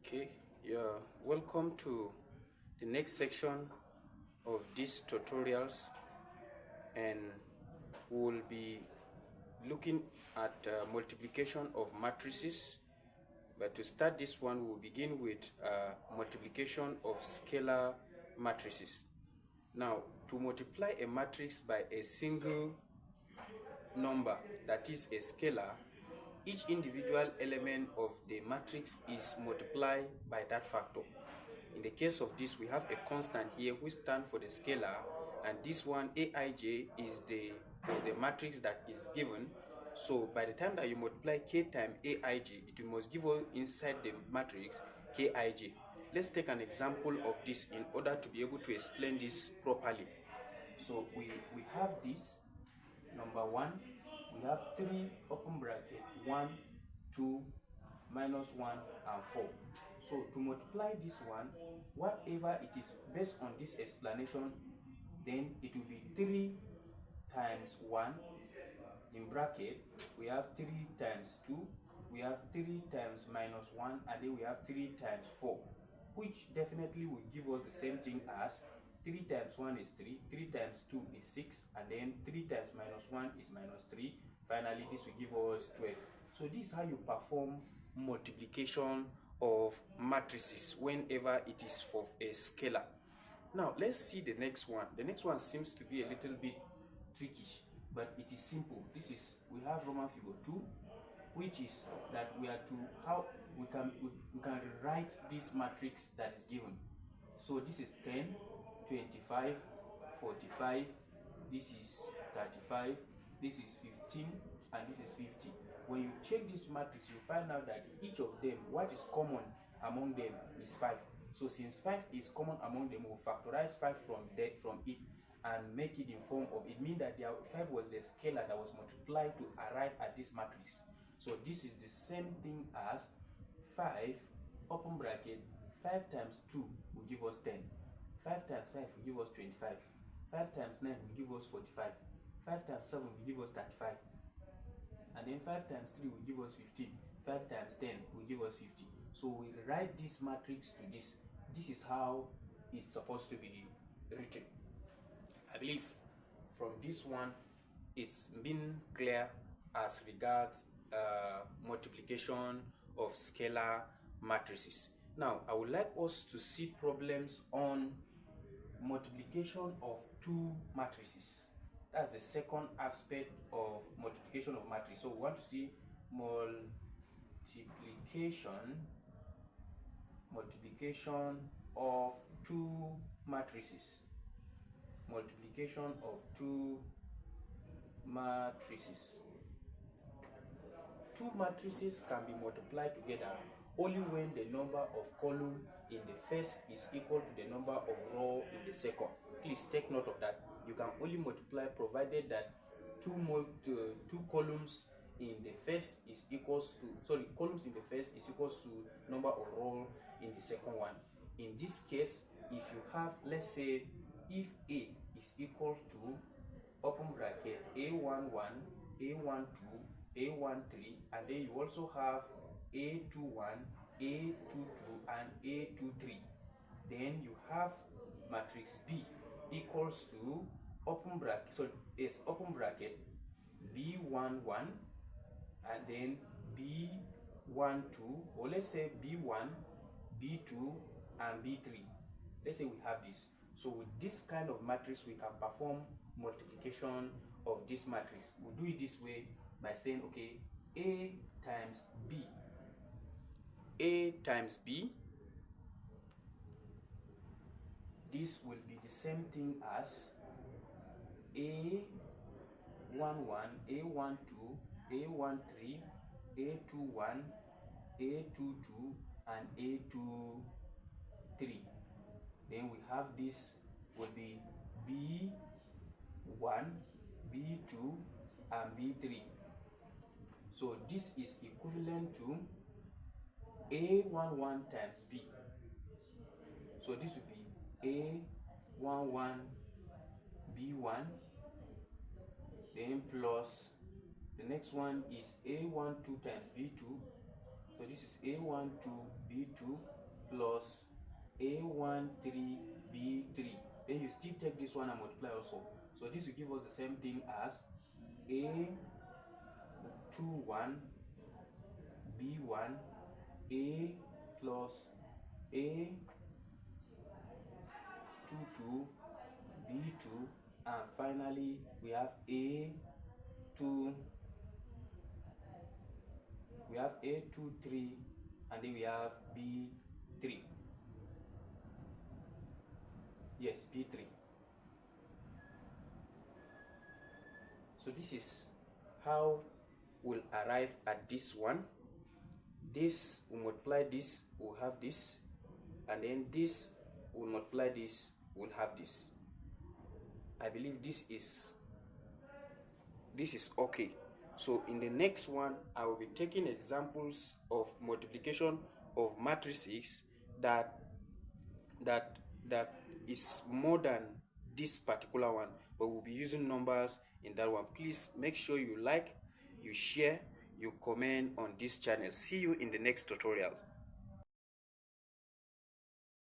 Okay, yeah, welcome to the next section of these tutorials, and we'll be looking at multiplication of matrices. But to start this one, we'll begin with multiplication of scalar matrices. Now, to multiply a matrix by a single number, that is a scalar, each individual element of the matrix is multiplied by that factor. In the case of this, we have a constant here which stands for the scalar, and this one aij is the matrix that is given. So by the time that you multiply k times aij, it must give us inside the matrix kij. Let's take an example of this in order to be able to explain this properly. So we have this number 1, we have 3 open bracket 1, 2, minus 1 and 4. So to multiply this one, whatever it is based on this explanation, then it will be 3 times 1 in bracket, we have 3 times 2, we have 3 times minus 1, and then we have 3 times 4, which definitely will give us the same thing as 3 times 1 is 3, 3 times 2 is 6, and then 3 times minus 1 is minus 3. Finally, this will give us 12. So this is how you perform multiplication of matrices whenever it is for a scalar. Now, let's see the next one. The next one seems to be a little bit tricky, but it is simple. This is, we have Roman figure 2, which is that we are to how we can rewrite this matrix that is given. So this is 10, 25, 45, this is 35, this is 15, and this is 50. When you check this matrix, you find out that each of them, what is common among them is 5. So since 5 is common among them, we'll factorize 5 from it and make it in form of, it means that 5 was the scalar that was multiplied to arrive at this matrix. So this is the same thing as 5 open bracket 5 times 2 will give us 10, 5 times 5 will give us 25, 5 times 9 will give us 45, 5 times 7 will give us 35, and then 5 times 3 will give us 15, 5 times 10 will give us 50. So we write this matrix to this. This is how it's supposed to be written. I believe from this one it's been clear as regards multiplication of scalar matrices. Now I would like us to see problems on multiplication of two matrices. That's the second aspect of multiplication of matrix. So we want to see multiplication of two matrices. Multiplication of two matrices. Two matrices can be multiplied together only when the number of columns in the first is equal to the number of rows in the second. Please take note of that. You can only multiply provided that two columns in the first is equals to, columns in the first is equals to number of rows in the second one. In this case, if you have, let's say, if A is equal to open bracket A11, A12, A13, and then you also have A21, A22, and A23, then you have matrix B equals to open bracket, so it's open bracket B11, and then B12, or let's say B1, B2, and B3. Let's say we have this. So with this kind of matrix, we can perform multiplication of this matrix. We'll do it this way by saying, okay, A times B. A times B, this will be the same thing as A11, A12, A13, A21, A22, and A23. Then we have this will be B1, B2, and B3. So this is equivalent to A11 times B. So this will be A11 B1, then plus the next one is A12 times B2. So this is A12 B2 plus A13 B3. Then you still take this one and multiply also. So this will give us the same thing as A21 B1 A plus A22 B2, and finally we have A23, and then we have B3. Yes, B3. So this is how we'll arrive at this one. This will multiply this, we'll have this, and then this will multiply this, we'll have this. I believe this is okay. So in the next one, I will be taking examples of multiplication of matrices that is more than this particular one, but we'll be using numbers in that one. Please make sure you like, you share, you comment on this channel. See you in the next tutorial.